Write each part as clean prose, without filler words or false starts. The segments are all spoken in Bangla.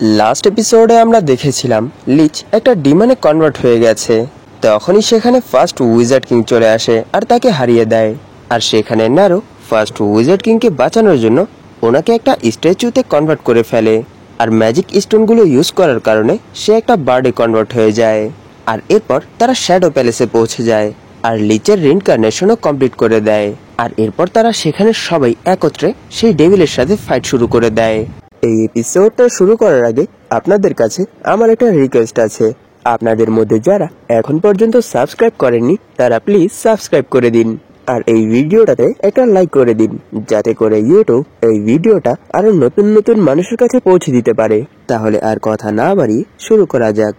লাস্ট এপিসোডে আমরা দেখেছিলাম লিচ একটা ডিমনে কনভার্ট হয়ে গেছে। তখনই সেখানে ফার্স্ট উইজার্ড কিং চলে আসে আর তাকে হারিয়ে দেয়। আর সেখানে ন্যারো ফার্স্ট উইজার্ড কিংকে বাঁচানোর জন্য ওনাকে একটা স্ট্যাচুতে কনভার্ট করে ফেলে। আর ম্যাজিক স্টোনগুলো ইউজ করার কারণে সে একটা বার্ডে কনভার্ট হয়ে যায়। আর এরপর তারা শ্যাডো প্যালেসে পৌঁছে যায় আর লিচের রিইনকার্নেশনও কমপ্লিট করে দেয়। আর এরপর তারা সেখানে সবাই একত্রে সেই ডেভিলের সাথে ফাইট শুরু করে দেয়। এই এপিসোডটা শুরু করার আগে আপনাদের কাছে আমার একটা রিকোয়েস্ট আছে। আপনাদের মধ্যে যারা এখন পর্যন্ত সাবস্ক্রাইব করেননি তারা প্লিজ সাবস্ক্রাইব করে দিন আর এই ভিডিওটাতে একটা লাইক করে দিন, যাতে করে ইউটিউব এই ভিডিওটা আরো নতুন নতুন মানুষের কাছে পৌঁছে দিতে পারে। তাহলে আর কথা না বাড়িয়ে শুরু করা যাক।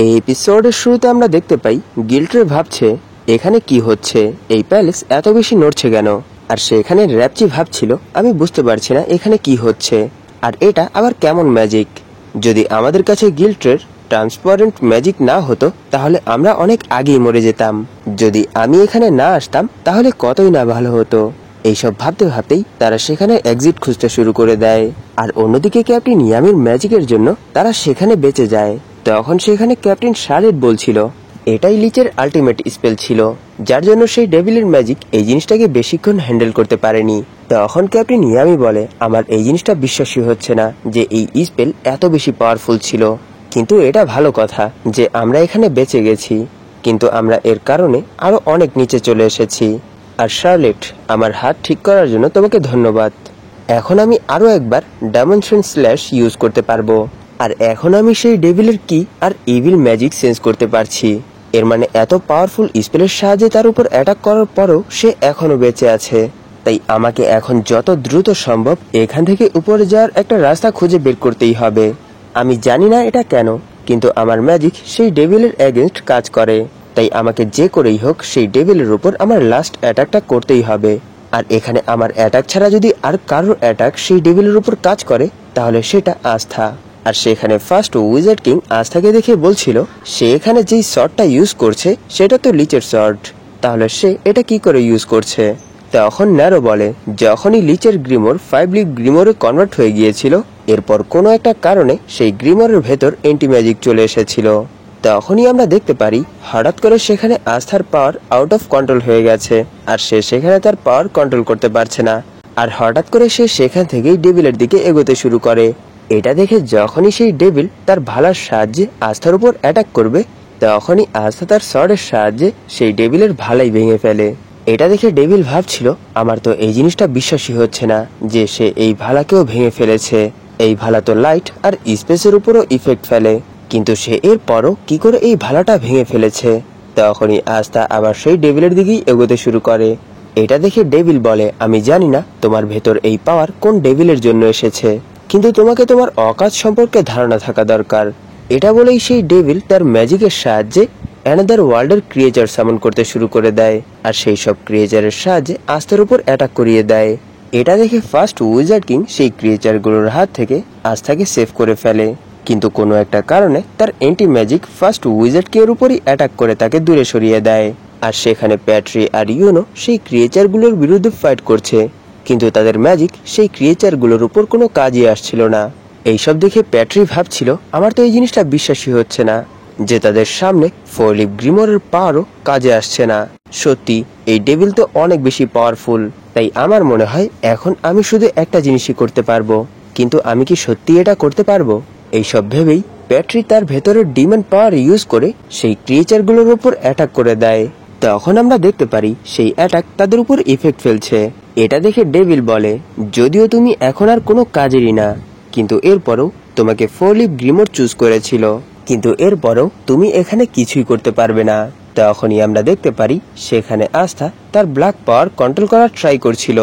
এই এপিসোডের শুরুতে আমরা দেখতে পাই গিল্ট্রে ভাবছে এখানে কি হচ্ছে, এই প্যালেস এত বেশি নড়ছে কেন। আর সেখানে র্যাপচি ভাবছিল আমি বুঝতে পারছি না এখানে কি হচ্ছে, আর এটা আবার কেমন ম্যাজিক। যদি আমাদের কাছে গিল্ট্রের ট্রান্সপারেন্ট ম্যাজিক না হতো তাহলে আমরা অনেক আগেই মরে যেতাম। যদি আমি এখানে না আসতাম তাহলে কতই না ভালো হতো। এইসব ভাবতে ভাবতেই তারা সেখানে এক্সিট খুঁজতে শুরু করে দেয়। আর অন্যদিকে ক্যাপ্টেন ইয়ামির ম্যাজিকের জন্য তারা সেখানে বেঁচে যায়। তখন সেখানে ক্যাপ্টেন শার্লেট বলছিল এটাই লিচের আলটিমেট স্পেল ছিল, যার জন্য সেই ডেভিলের ম্যাজিক এই জিনিসটাকে বেশিক্ষণ হ্যান্ডেল করতে পারেনি। তখন ক্যাপ্টেন ইয়ামি বলে আমার এই জিনিসটা বিশ্বাসই হচ্ছে না যে এই স্পেল এত বেশি পাওয়ারফুল ছিল, কিন্তু এটা ভালো কথা যে আমরা এখানে বেঁচে গেছি, কিন্তু আমরা এর কারণে আরো অনেক নিচে চলে এসেছি। আর শার্লেট, আমার হাত ঠিক করার জন্য তোমাকে ধন্যবাদ। এখন আমি আরো একবার ডাইমেনশন স্ল্যাশ ইউজ করতে পারবো। আর এখন আমি সেই ডেভিলের কি আর ইভিল ম্যাজিক সেন্স করতে পারছি। এর মানে এত পাওয়ারফুল স্পেলের সাহায্যে তার উপর অ্যাটাক করার পরও সে এখনো বেঁচে আছে। তাই আমাকে এখন যত দ্রুত সম্ভব এখান থেকে উপরে যাওয়ার একটা রাস্তা খুঁজে বের করতেই হবে। আমি জানি না এটা কেন, কিন্তু আমার ম্যাজিক সেই ডেভিলের এগেনস্ট কাজ করে। তাই আমাকে যে করেই হোক সেই ডেভিলের উপর আমার লাস্ট অ্যাটাকটা করতেই হবে। আর এখানে আমার অ্যাটাক ছাড়া যদি আর কারোর অ্যাটাক সেই ডেভিলের উপর কাজ করে তাহলে সেটা আস্থা। আর সেখানে ফার্স্ট উইজার্ড কিং আস্থাকে দেখে বলছিল সে এখানে যেই শটটা ইউজ করছে সেটা তো লিচের শট, তাহলে সে এটা কি করে ইউজ করছে। তখন ন্যারো বলে যখনই লিচের গ্রিমোর 5 লিগ গ্রিমোরে কনভার্ট হয়ে গিয়েছিল এরপর কোনো একটা কারণে সেই গ্রিমোরের ভেতর এন্টি ম্যাজিক চলে এসেছিল। তখনই আমরা দেখতে পারি হঠাৎ করে সেখানে আস্থার পাওয়ার আউট অফ কন্ট্রোল হয়ে গেছে আর সে সেখানে তার পাওয়ার কন্ট্রোল করতে পারছে না। আর হঠাৎ করে সে সেখান থেকেই ডেভিলের দিকে এগোতে শুরু করে। এটা দেখে যখনই সেই ডেভিল তার ভালার সাহায্যে আস্থার উপর অ্যাটাক করবে তখনই আস্থা তার শর্টের সাহায্যে সেই ডেভিলের ভালাই ভেঙে ফেলে। এটা দেখে ডেভিল ভাবছিল আমার তো এই জিনিসটা বিশ্বাসই হচ্ছে না যে সে এই ভালাকেও ভেঙে ফেলেছে। এই ভালা তো লাইট আর স্পেসের উপরও ইফেক্ট ফেলে, কিন্তু সে এর পরও কি করে এই ভালাটা ভেঙে ফেলেছে। তখনই আস্থা আবার সেই ডেভিলের দিকেই এগোতে শুরু করে। এটা দেখে ডেভিল বলে আমি জানি না তোমার ভেতর এই পাওয়ার কোন ডেভিলের জন্য এসেছে, কিন্তু তোমাকে তোমার অকাজ সম্পর্কে ধারণা থাকা দরকার। এটা বলেই সেই ডেভিল তার ম্যাজিকের সাহায্যে অ্যানাদার ওয়ার্ল্ডের ক্রিয়েচার সামন করতে শুরু করে দেয় আর সেই সব ক্রিয়েচারের সাহায্যে আস্থার উপর অ্যাটাক করিয়ে দেয়। এটা দেখে ফার্স্ট উইজার্ড কিং সেই ক্রিয়েচারগুলোর হাত থেকে আস্থাকে সেভ করে ফেলে, কিন্তু কোনো একটা কারণে তার anti magic first wizard king এর উপরই অ্যাটাক করে তাকে দূরে সরিয়ে দেয়। আর সেখানে প্যাট্রি আর ইউনো সেই ক্রিয়েচারগুলোর বিরুদ্ধে ফাইট করছে, কিন্তু তাদের ম্যাজিক সেই ক্রিয়েচারগুলোর উপর কোনো কাজই আসছিল না। এইসব দেখে প্যাট্রি ভাবছিল আমার তো এই জিনিসটা বিশ্বাসই হচ্ছে না যে তাদের সামনে 4 লিভ গ্রিমোরের পাওয়ারও কাজে আসছে না। সত্যি এই ডেভিল তো অনেক বেশি পাওয়ারফুল, তাই আমার মনে হয় এখন আমি শুধু একটা জিনিসই করতে পারবো, কিন্তু আমি কি সত্যি এটা করতে পারবো? এইসব ভেবেই প্যাট্রি তার ভেতরের ডিমন পাওয়ার ইউজ করে সেই ক্রিয়েচারগুলোর উপর অ্যাটাক করে দেয়। তখন আমরা দেখতে পারি সেই অ্যাটাক তাদের উপর ইফেক্ট ফেলছে। এটা দেখে ডেভিল বলে যদিও তুমি এখন আর কোনো কাজেরই না, কিন্তু এরপরও তোমাকে 4 লিভ গ্রিমোর চুজ করেছিল, কিন্তু এরপরও তুমি এখানে কিছুই করতে পারবে না। তখনই আমরা দেখতে পারি সেখানে আস্থা তার ব্ল্যাক পাওয়ার কন্ট্রোল করার ট্রাই করছিল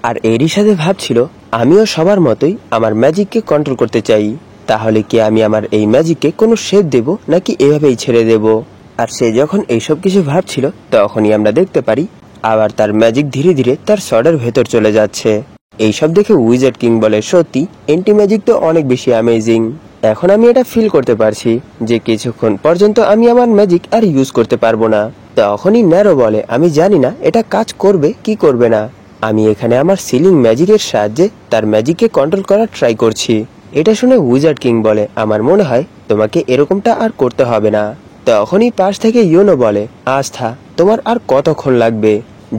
আর এরই সাথে ভাবছিল আমিও সবার মতোই আমার ম্যাজিককে কন্ট্রোল করতে চাই। তাহলে কি আমি আমার এই ম্যাজিককে কোনো শেপ দেব নাকি এভাবেই ছেড়ে দেব? আর সে যখন এইসব কিছু ভাবছিল তখনই আমরা দেখতে পারি আবার তার ম্যাজিক ধীরে ধীরে তার শর্টের ভেতর চলে যাচ্ছে। এইসব দেখে উইজার্ড কিং বলে সত্যি এন্টি ম্যাজিক তো অনেক বেশি অ্যামেজিং। এখন আমি এটা ফিল করতে পারছি যে কিছুক্ষণ পর্যন্ত আমি আমার ম্যাজিক আর ইউজ করতে পারবো না। তখনই ন্যারো বলে আমি জানি না এটা কাজ করবে কি করবে না, আমি এখানে আমার সিলিং ম্যাজিকের সাহায্যে তার ম্যাজিককে কন্ট্রোল করার ট্রাই করছি, এটা শুনে উইজার্ড কিং বলে, আমার মনে হয় তোমাকে এরকমটা আর করতে হবে না। তখনই পাশ থেকে ইয়োনো বলে, আস্থা, তোমার আর কতক্ষণ লাগবে?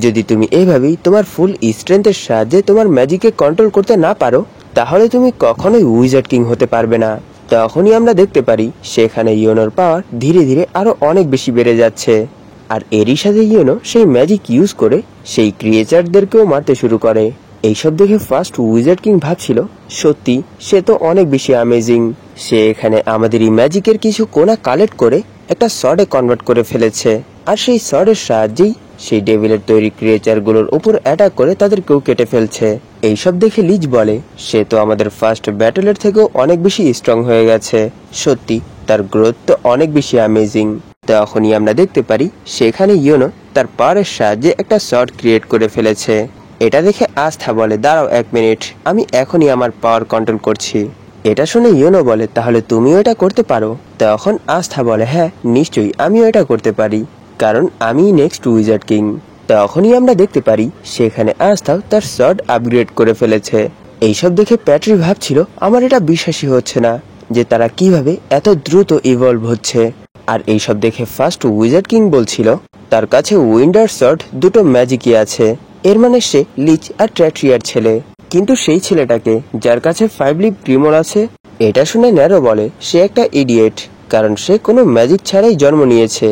যদি তুমি এভাবেই তোমার ফুল স্ট্রেংথের সাহায্যে তোমার ম্যাজিককে কন্ট্রোল করতে না পারো, তাহলে তুমি কখনোই উইজার্ড কিং হতে পারবে না। তখনই আমরা দেখতে পারি সেখানে ইয়োনোর পাওয়ার ধীরে ধীরে আরো অনেক বেশি বেড়ে যাচ্ছে। আর এরই সাথে ইয়োনো সেই ম্যাজিক ইউজ করে সেই ক্রিয়েচারদেরকেও মারতে শুরু করে। এইসব দেখে ফার্স্ট উইজার্ড কিং ভাবছিল, সত্যি সে তো অনেক বেশি অ্যামেজিং। সে এখানে আমাদের এই ম্যাজিকের কিছু কোণা কালেক্ট করে একটা শর্টে কনভার্ট করে ফেলেছে, আর সেই শর্টের সাহায্যেই সেই ডেভিলের তৈরি ক্রিয়েচারগুলোর উপর অ্যাটাক করে তাদেরকেও কেটে ফেলছে। এইসব দেখে লিচ বলে, সে তো আমাদের ফার্স্ট ব্যাটলের থেকেও অনেক বেশি স্ট্রং হয়ে গেছে। সত্যি তার গ্রোথ তো অনেক বেশি অ্যামেজিং। তখনই আমরা দেখতে পারি সেখানে ইয়োনো তার পাওয়ারের সাহায্যে একটা শর্ট ক্রিয়েট করে ফেলেছে। এটা দেখে আস্থা বলে, দাঁড়াও 1 মিনিট, আমি এখনই আমার পাওয়ার কন্ট্রোল করছি। এটা শুনে ইয়োনো বলে, তাহলে তুমিও এটা করতে পারো? তখন আস্থা বলে, হ্যাঁ নিশ্চয়ই, আমিও এটা করতে পারি, কারণ আমি নেক্সট উইজার্ড কিং। তখনই আমরা দেখতে পারি সেখানে আস্থাও তার শর্ট আপগ্রেড করে ফেলেছে। এইসব দেখে প্যাট্রি ভাবছিল, আমার এটা বিশ্বাসই হচ্ছে না যে তারা কিভাবে এত দ্রুত ইভলভ হচ্ছে। আর এইসব দেখে ফার্স্ট উইজার্ড কিং বলছিল তার কাছে উইন্ডার শর্ট দুটো ম্যাজিকই আছে, এর মানে সে লিচ আর ট্র্যাট্রিয়ার ছেলে। কিন্তু সেই ছেলেটাকে যার কাছে 5 লিভ গ্রিমোর আছে, এটা শুনে ন্যারো বলে সে একটা ইডিয়েট, কারণ সে কোনো ম্যাজিক ছাড়াই জন্ম নিয়েছে।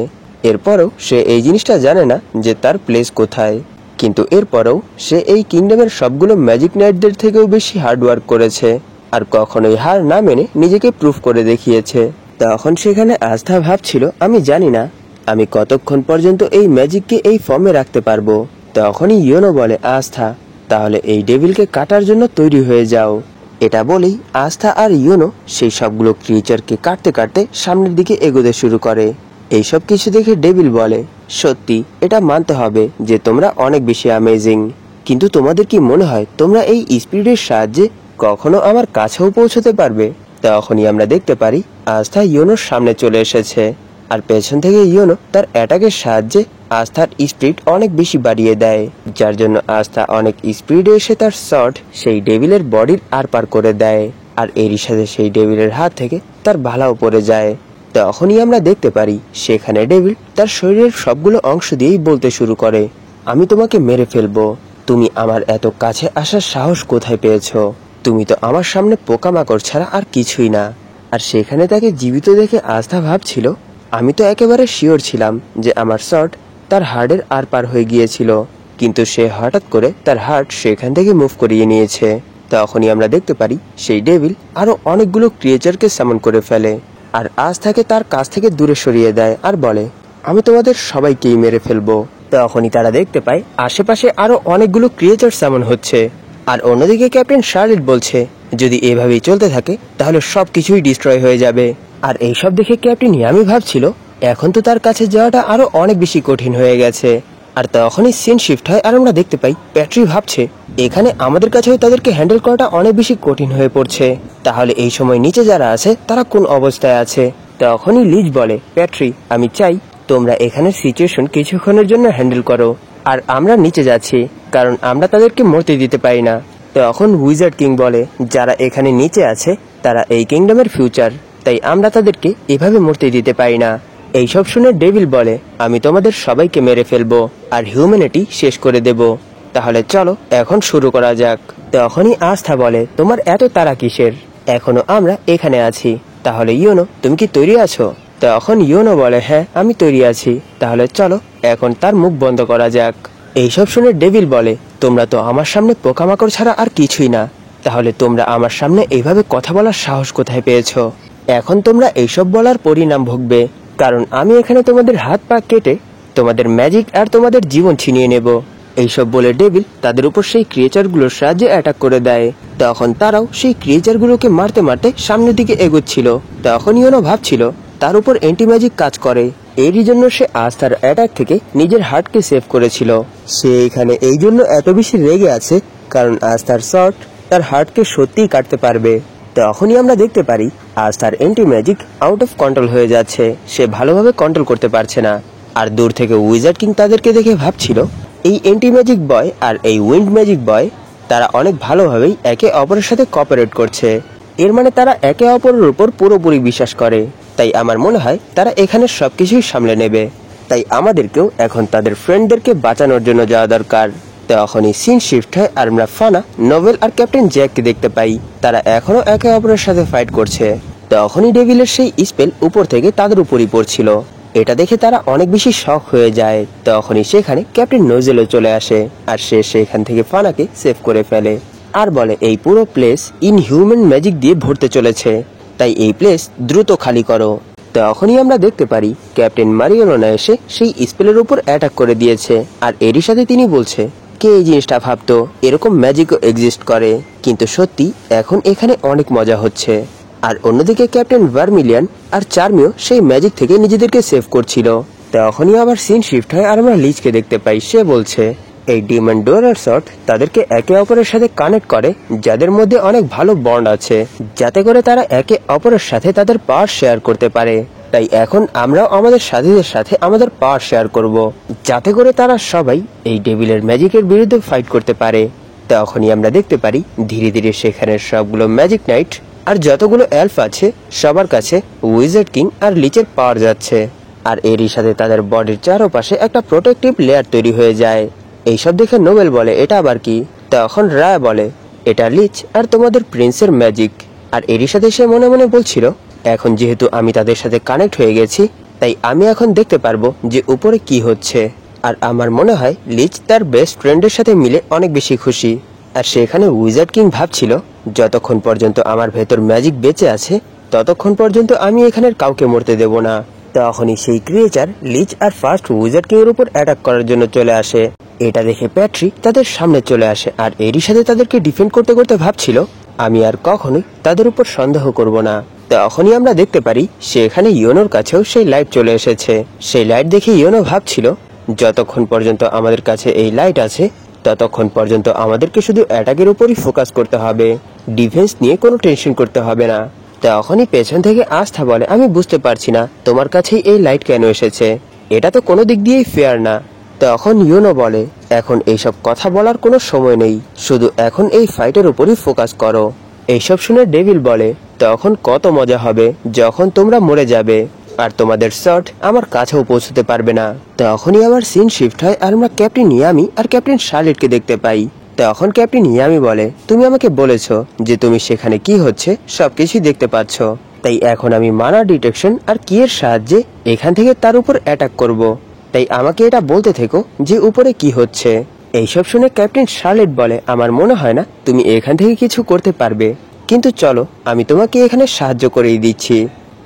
এরপরও সে এই জিনিসটা জানে না যে তার প্লেস কোথায়। কিন্তু এরপরেও সে এই কিংডমের সবগুলো ম্যাজিক নাইটদের থেকেও বেশি হার্ডওয়ার্ক করেছে, আর কখনোই হার না মেনে নিজেকে প্রুফ করে দেখিয়েছে। তখন সেখানে আস্থা ভাবছিল, আমি জানি না আমি কতক্ষণ পর্যন্ত এই ম্যাজিককে এই ফর্মে রাখতে পারবো। তখনই ইয়োনো বলে, আস্থা, তাহলে এই ডেভিলকে কাটার জন্য তৈরি হয়ে যাও। এটা বলেই আস্থা আর ইয়োনো সেই সবগুলো ক্রিয়েচারকে কাটতে কাটতে সামনের দিকে এগোতে শুরু করে। এইসব কিছু দেখে ডেভিল বলে, সত্যি এটা মানতে হবে যে তোমরা অনেক বেশি অ্যামেজিং, কিন্তু তোমাদের কি মনে হয় তোমরা এই স্পিডের সাহায্যে কখনো আমার কাছেও পৌঁছতে পারবে? তখনই আমরা দেখতে পারি আস্থা ইয়োনোর সামনে চলে এসেছে, আর পেছন থেকে ইয়োনো তার অ্যাটাকের সাহায্যে আস্থার স্পিড অনেক বেশি বাড়িয়ে দেয়, যার জন্য আস্থা অনেক স্পিডে এসে তার শট সেই ডেভিলের বডির আরপার করে দেয়। আর এরই সাথে সেই ডেভিলের হাত থেকে তার ভালাও পড়ে যায়। তখনই আমরা দেখতে পারি সেখানে ডেভিল তার শরীরের সবগুলো অংশ দিয়েই বলতে শুরু করে, আমি তোমাকে মেরে ফেলবো, তুমি আমার এত কাছে আসার সাহস কোথায় পেয়েছো? তুমি তো আমার সামনে পোকামাকড় ছাড়া আর কিছুই না। আর সেখানে তাকে জীবিত দেখে আস্থা ভাবছিল, আমি তো একেবারে শিওর ছিলাম যে আমার শট তার হার্টের আরপার হয়ে গিয়েছিল, কিন্তু সে হঠাৎ করে তার হার্ট সেখান থেকে মুভ করিয়ে নিয়েছে। তখনই আমরা দেখতে পারি সেই ডেভিল আরো অনেকগুলো ক্রিয়েচারকে সামন করে ফেলে, আর আস্থাকে তার কাছ থেকে দূরে সরিয়ে দেয় আর বলে, আমি তোমাদের সবাইকেই মেরে ফেলবো। তখনই তারা দেখতে পায় আশেপাশে আরো অনেকগুলো ক্রিয়েচার সামন হচ্ছে, আর অন্যদিকে ক্যাপ্টেন শার্লেট বলছে, যদি এভাবেই চলতে থাকে তাহলে সবকিছুই ডিস্ট্রয় হয়ে যাবে। আর এইসব দেখে ক্যাপ্টেন ইয়ামি ভাবছিল, এখন তো তার কাছে যাওয়াটা আরো অনেক বেশি কঠিন হয়ে গেছে। আর তখনই সিন শিফট হয়, আর আমরা দেখতে পাই প্যাট্রি ভাবছে, এখানে আমাদের কাছেও তাদেরকে হ্যান্ডেল করাটা অনেক বেশি কঠিন হয়ে পড়ছে, তাহলে এই সময় নিচে যারা আছে তারা কোন অবস্থায় আছে? তখনই লিজ বলে, প্যাট্রি, আমি চাই তোমরা এখানের সিচুয়েশন কিছুক্ষণের জন্য হ্যান্ডেল করো, আর আমরা নিচে যাচ্ছি, কারণ আমরা তাদেরকে মরতে দিতে পারি না। তখন উইজার্ড কিং বলে, যারা এখানে নিচে আছে তারা এই কিংডমের ফিউচার, তাই আমরা তাদেরকে এভাবে মরতে দিতে পারি না। এইসব শুনে ডেভিল বলে, আমি তোমাদের সবাইকে মেরে ফেলবো আর হিউম্যানিটি শেষ করে দেব, তাহলে চলো এখন শুরু করা যাক। তখনই আস্থা বলে, তোমার এত তাড়া কিসের? এখনো আমরা এখানে আছি, তাহলে ইয়োনো তুমি কি তৈরি আছো? তখন ইয়োনো বলে, হ্যাঁ আমি তৈরি আছি, তাহলে চলো এখন তার মুখ বন্ধ করা যাক। এইসব শুনে ডেভিল বলে, তোমরা তো আমার সামনে পোকামাকড় ছাড়া আর কিছুই না, তাহলে তোমরা আমার সামনে এইভাবে কথা বলার সাহস কোথায় পেয়েছো? এখন তোমরা এইসব বলার পরিণাম ভুগবে, কারণ আমি এখানে তোমাদের হাত পা কেটে তোমাদের ম্যাজিক আর তোমাদের জীবন ছিনিয়ে নেব। এইসব বলে ডেভিল তাদের উপর সেই ক্রিয়েচারগুলোর সাহায্যে অ্যাটাক করে দেয়। তখন তারাও সেই ক্রিয়েচারগুলোকে মারতে মারতে সামনের দিকে এগোচ্ছিল। তখন ইয়োনো ভাবছিল তার উপর অ্যান্টি ম্যাজিক কাজ করে, এরই জন্য সে আস্থার অ্যাটাক থেকে নিজের হার্টকে সেভ করেছিল। সে এখানে এই জন্য এত বেশি রেগে আছে কারণ আস্থার শট তার হার্টকে সত্যিই কাটতে পারবে। তখনই আমরা দেখতে পারি আস্থার anti magic out of control হয়ে যাচ্ছে, সে ভালোভাবে কন্ট্রোল করতে পারছে না। আর দূর থেকে উইজার্ড কিং তাদেরকে দেখে ভাবছিল, এই অ্যান্টি ম্যাজিক বয় আর এই উইন্ড ম্যাজিক বয় তারা অনেক ভালোভাবেই একে অপরের সাথে কোঅপারেট করছে। এর মানে তারা একে অপরের উপর পুরোপুরি বিশ্বাস করে। তাই আমার মনে হয় তারা এখানে সবকিছুই সামলে নেবে। তাই আমাদেরকেও এখন তাদের ফ্রেন্ডদেরকে বাঁচানোর জন্য যাওয়া দরকার। তখনই সিন শিফট হয় আর আমরা ফানা, নোবেল আর ক্যাপ্টেন জ্যাককে দেখতে পাই। তারা এখনো একে অপরের সাথে ফাইট করছে। তখনই ডেভিলের সেই স্পেল উপর থেকে তাদের উপরই পড়ছিল। এটা দেখে তারা অনেক বেশি শক হয়ে যায়। তখনই সেখানে ক্যাপ্টেন নোজেলও চলে আসে আর সে সেখান থেকে ফানাকে সেভ করে ফেলে আর বলে এই পুরো প্লেস ইনহিউম্যান ম্যাজিক দিয়ে ভরতে চলেছে, তাই এই প্লেস দ্রুত খালি করো। তখনই আমরা দেখতে পারি ক্যাপ্টেন মারিওলোনা এসে সেই স্পেলের উপর অ্যাটাক করে দিয়েছে আর এরই সাথে তিনি বলছে কে এই জিনিসটা ভাবতো এরকম ম্যাজিকও এক্সিস্ট করে, কিন্তু সত্যি এখন এখানে অনেক মজা হচ্ছে। আর অন্যদিকে ক্যাপ্টেন ভার্মিলিয়ান আর চার্মিও সেই ম্যাজিক থেকে নিজেদেরকে সেভ করছিল। তখনই আবার সিন শিফট হয় আর আমরা লিচকে দেখতে পাই। সে বলছে এই ডিমন ডোরার শট তাদেরকে একে অপরের সাথে কানেক্ট করে, যাদের মধ্যে অনেক ভালো বন্ড আছে, যাতে করে তারা একে অপরের সাথে তাদের পাওয়ার শেয়ার করতে পারে। তাই এখন আমরাও আমাদের সাথীদের সাথে আমাদের পাওয়ার শেয়ার করব, যাতে করে তারা সবাই এই ডেভিলের ম্যাজিকের বিরুদ্ধে ফাইট করতে পারে। তখনই আমরা দেখতে পারি ধীরে ধীরে সেখানে সবগুলো ম্যাজিক নাইট আর যতগুলো এলফ আছে সবার কাছে উইজার্ড কিং আর লিচের পাওয়ার যাচ্ছে। আর এরই সাথে তাদের বডির চারপাশে একটা প্রোটেক্টিভ লেয়ার তৈরি হয়ে যায়। এইসব দেখে নোবেল বলে এটা আবার কি? তখন রায় বলে এটা লিচ আর তোমাদের প্রিন্সের ম্যাজিক। আর এরই সাথে সে মনে মনে বলছিল এখন যেহেতু আমি তাদের সাথে কানেক্ট হয়ে গেছি, তাই আমি এখন দেখতে পারবো যে উপরে কি হচ্ছে। আর আমার মনে হয় লিচ তার বেস্ট ফ্রেন্ডের সাথে মিলে অনেক বেশি খুশি। আর সেখানে উইজার্ড কিং ভাবছিল যতক্ষণ পর্যন্ত আমার ভেতর ম্যাজিক বেঁচে আছে ততক্ষণ পর্যন্ত আমি এখানের কাউকে মরতে দেব না। তখনই সেই ক্রিয়েচার লিচ আর ফার্স্ট উইজার্ড কিং এর উপর অ্যাটাক করার জন্য চলে আসে। এটা দেখে প্যাট্রিক তাদের সামনে চলে আসে আর এরই সাথে তাদেরকে ডিফেন্ড করতে করতে ভাবছিল আমি আর কখনোই তাদের উপর সন্দেহ করব না। তখনই আমরা দেখতে পারি সেখানে ইয়োনোর কাছেও সেই লাইট চলে এসেছে। সেই লাইট দেখে ইয়োনো ভাবছিল যতক্ষণ পর্যন্ত আমাদের কাছে এই লাইট আছে ততক্ষণ পর্যন্ত আমাদেরকে শুধু অ্যাটাকের উপরই ফোকাস করতে হবে, ডিফেন্স নিয়ে কোনো টেনশন করতে হবে না। তখনই পেছন থেকে আস্থা বলে আমি বুঝতে পারছি না তোমার কাছেই এই লাইট কেন এসেছে, এটা তো কোনো দিক দিয়েই ফেয়ার না। তখন ইয়োনো বলে এখন এইসব কথা বলার কোনো সময় নেই, শুধু এখন এই ফাইটের উপরই ফোকাস করো। এইসব শুনে ডেভিল বলে তখন কত মজা হবে যখন তোমরা মরে যাবে আর তোমাদের শট আমার কাছেও পৌঁছতে পারবে না। তখনই আমার সিন শিফট হয় আর আমরা ক্যাপ্টেন ইয়ামি আর ক্যাপ্টেন শার্লেটকে দেখতে পাই। তখন ক্যাপ্টেন ইয়ামি বলে তুমি আমাকে বলেছো যে তুমি সেখানে কি হচ্ছে সবকিছুই দেখতে পাচ্ছ, তাই এখন আমি মানা ডিটেকশন আর কি এর সাহায্যে এখান থেকে তার উপর অ্যাটাক করব, তাই আমাকে এটা বলতে থেকো যে উপরে কি হচ্ছে। এইসব শুনে ক্যাপ্টেন শার্লেট বলে আমার মনে হয় না তুমি এখান থেকে কিছু করতে পারবে, কিন্তু চলো আমি তোমাকে এখানে সাহায্য করেই দিচ্ছি,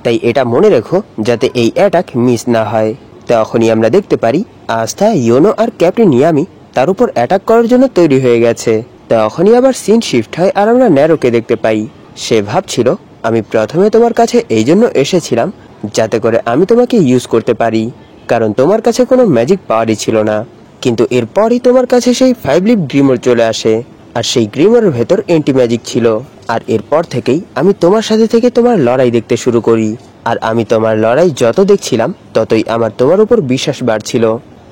তাই এটা মনে রেখো যাতে এই অ্যাটাক মিস না হয়। তখনই আমরা দেখতে পারি আস্থা, ইয়োনো আর ক্যাপ্টেন ইয়ামি তার উপর অ্যাটাক করার জন্য তৈরি হয়ে গেছে। তখনই আবার সিন শিফট হয় আর আমরা ন্যারোকে দেখতে পাই। সে ভাবছিল আমি প্রথমে তোমার কাছে এই জন্য এসেছিলাম যাতে করে আমি তোমাকে ইউজ করতে পারি, কারণ তোমার কাছে কোনো ম্যাজিক পাওয়ারই ছিল না, কিন্তু এরপরই তোমার কাছে সেই 5 লিভ গ্রিমর চলে আসে আর সেই গ্রিমরের ভেতর অ্যান্টি ম্যাজিক ছিল। আর এরপর থেকেই আমি তোমার সাথে থেকে তোমার লড়াই দেখতে শুরু করি, আর আমি তোমার লড়াই যত দেখছিলাম ততই আমার তোমার উপর বিশ্বাস বাড়ছিল,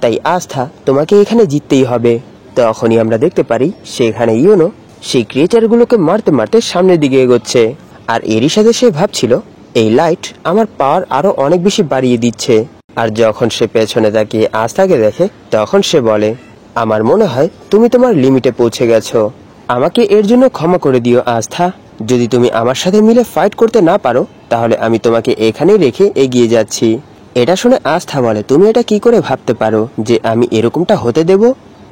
তাই আস্থা তোমাকে এখানে জিততেই হবে। তখনই আমরা দেখতে পারি সেখানে ইয়োনো সেই ক্রিয়েচারগুলোকে মারতে মারতে সামনের দিকে এগোচ্ছে। আর এরই সাথে সে ভাবছিল এই লাইট আমার পাওয়ার আরো অনেক বেশি বাড়িয়ে দিচ্ছে। আর যখন সে পেছনে তাকিয়ে আস্থাকে দেখে তখন সে বলে আমার মনে হয় তুমি তোমার লিমিটে পৌঁছে গেছো, আমাকে এর জন্য ক্ষমা করে দিও আস্থা। যদি তুমি আমার সাথে মিলে ফাইট করতে না পারো তাহলে আমি তোমাকে এখানেই রেখে এগিয়ে যাচ্ছি। এটা শুনে আস্থা বলে তুমি এটা কি করে ভাবতে পারো যে আমি এরকমটা হতে দেব।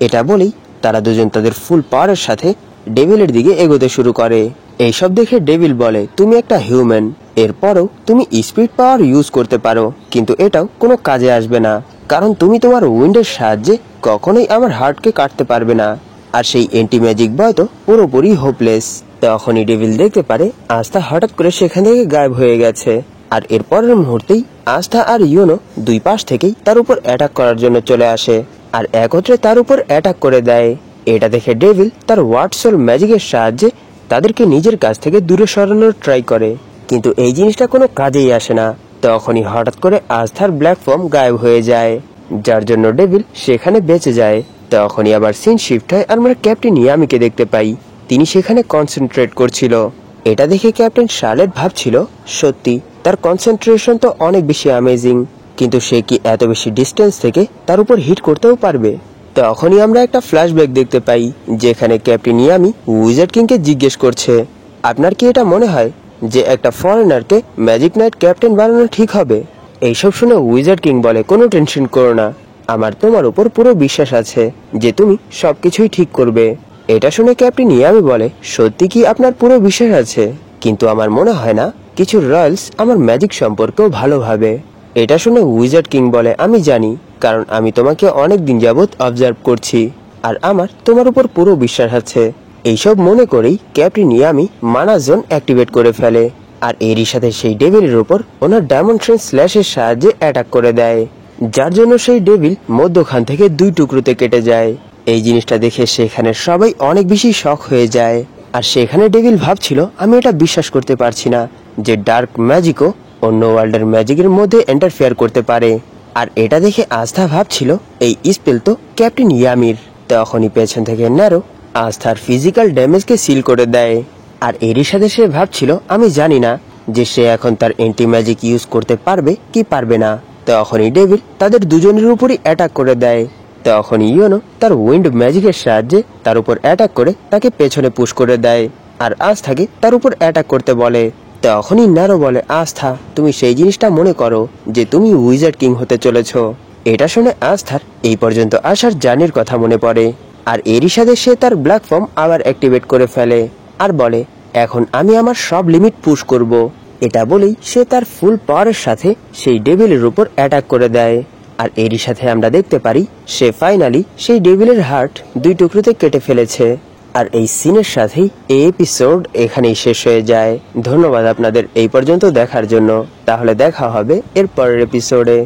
এটা বলেই তারা দুজন তাদের ফুল পাওয়ারের সাথে ডেভিলের দিকে এগোতে শুরু করে। এইসব দেখে ডেভিল বলে তুমি একটা হিউম্যান, এরপরও তুমি স্পিড পাওয়ার ইউজ করতে পারো, কিন্তু এটাও কোনো কাজে আসবে না, কারণ তুমি তোমার উইন্ডের সাহায্যে কখনোই আমার হার্টকে কাটতে পারবে না, আর সেই অ্যান্টি ম্যাজিক বয় তো পুরোপুরি হোপলেস। তখনই ডেভিল দেখতে পারে আস্থা হঠাৎ করে সেখান থেকে গায়েব হয়ে গেছে। আর এরপরের মুহূর্তেই আস্থা আর ইয়োনো দুই পাশ থেকেই তার উপর অ্যাটাক করার জন্য চলে আসে আর একত্রে তার উপর অ্যাটাক করে দেয়। এটা দেখে ডেভিল তার ওয়ার্ড সোল ম্যাজিকের সাহায্যে তাদেরকে নিজের কাছ থেকে দূরে সরানোর ট্রাই করে, কিন্তু এই জিনিসটা কোনো কাজেই আসে না। তখনই হঠাৎ করে আস্থার ব্ল্যাক ফর্ম গায়েব হয়ে যায়, যার জন্য ডেভিল সেখানে বেঁচে যায়। তখনই আবার সিন শিফট হয় আর আমরা ক্যাপ্টেন ইয়ামিকে দেখতে পাই, তিনি সেখানে কনসেন্ট্রেট করছিল। এটা দেখে ক্যাপ্টেন শার্লেট ভাবছিল, সত্যি তার কনসেন্ট্রেশন তো অনেক বেশি অ্যামেজিং, কিন্তু সে কি এত বেশি ডিস্টেন্স থেকে তার উপর হিট করতেও পারবে? তখনই আমরা একটা ফ্ল্যাশব্যাক দেখতে পাই, যেখানে ক্যাপ্টেন ইয়ামি উইজার্ড কিংকে জিজ্ঞেস করছে, আপনার কি এটা মনে হয় যে একটা ফরেনারকে ম্যাজিক নাইট ক্যাপ্টেন বানানো ঠিক হবে? এইসব শুনে উইজার্ড কিং বলে, কোনো টেনশন করো না, আমার তোমার উপর পুরো বিশ্বাস আছে যে তুমি সবকিছুই ঠিক করবে। এটা শুনে ক্যাপ্টেন ইয়ামি বলে, সত্যি কি আপনার পুরো বিশ্বাস আছে? কিন্তু আমার মনে হয় না কিছু রয়্যালস আমার ম্যাজিক সম্পর্কেও ভালোভাবে। এটা শুনে উইজার্ড কিং বলে, আমি জানি, কারণ আমি তোমাকে অনেক দিন যাবৎ অবজার্ভ করছি, আর আমার তোমার উপর পুরো বিশ্বাস আছে। এইসব মনে করেই ক্যাপ্টেন ইয়ামি মানা জোন অ্যাক্টিভেট করে ফেলে, আর এরই সাথে সেই ডেভিলের উপর ওনার ডায়মন্ড স্ল্যাশের সাহায্যে অ্যাটাক করে দেয়, যার জন্য সেই ডেভিল মধ্যখান থেকে 2 টুকরোতে কেটে যায়। এই জিনিসটা দেখে সেখানে সবাই অনেক বেশি শক হয়ে যায়, আর সেখানে ডেভিল ভাবছিল, আমি এটা বিশ্বাস করতে পারছি না যে ডার্ক ম্যাজিকও অন্য ওয়ার্ল্ডের ম্যাজিকের মধ্যে ইন্টারফেয়ার করতে পারে। আর এটা দেখে আস্থা ভাবছিল, এই স্পেল তো ক্যাপ্টেন ইয়ামির। তখনই পেছন থেকে ন্যারো আস্থার ফিজিক্যাল ড্যামেজকে সিল করে দেয়, আর এরই সাথে সে ভাবছিল, আমি জানি না যে সে এখন তার এন্টি ম্যাজিক ইউজ করতে পারবে কি পারবে না। তখনই ডেভিল তাদের দুজনের উপরই অ্যাটাক করে দেয়। তখন ইয়োনো তার উইন্ড ম্যাজিকের সাহায্যে তার উপর অ্যাটাক করে তাকে পেছনে পুশ করে দেয়, আর আস্থাকে তার উপর অ্যাটাক করতে বলে। তখনই ন্যারো বলে, আস্থা, তুমি সেই জিনিসটা মনে করো যে তুমি উইজার্ড কিং হতে চলেছ। এটা শুনে আস্থার এই পর্যন্ত আসার জার্নির কথা মনে পড়ে, আর এরই সাথে সে তার ব্ল্যাক ফর্ম আবার অ্যাক্টিভেট করে ফেলে, আর বলে, এখন আমি আমার সব লিমিট পুশ করব। এটা বলেই সে তার ফুল পাওয়ারের সাথে সেই ডেভিলের উপর অ্যাটাক করে দেয়, আর এরই সাথে আমরা দেখতে পারি সে ফাইনালি সেই ডেভিলের হার্ট 2 টুকরোতে কেটে ফেলেছে। আর এই সিনের সাথেই এই এপিসোড এখানেই শেষ হয়ে যায়। ধন্যবাদ আপনাদের এই পর্যন্ত দেখার জন্য। তাহলে দেখা হবে এর পরের এপিসোডে।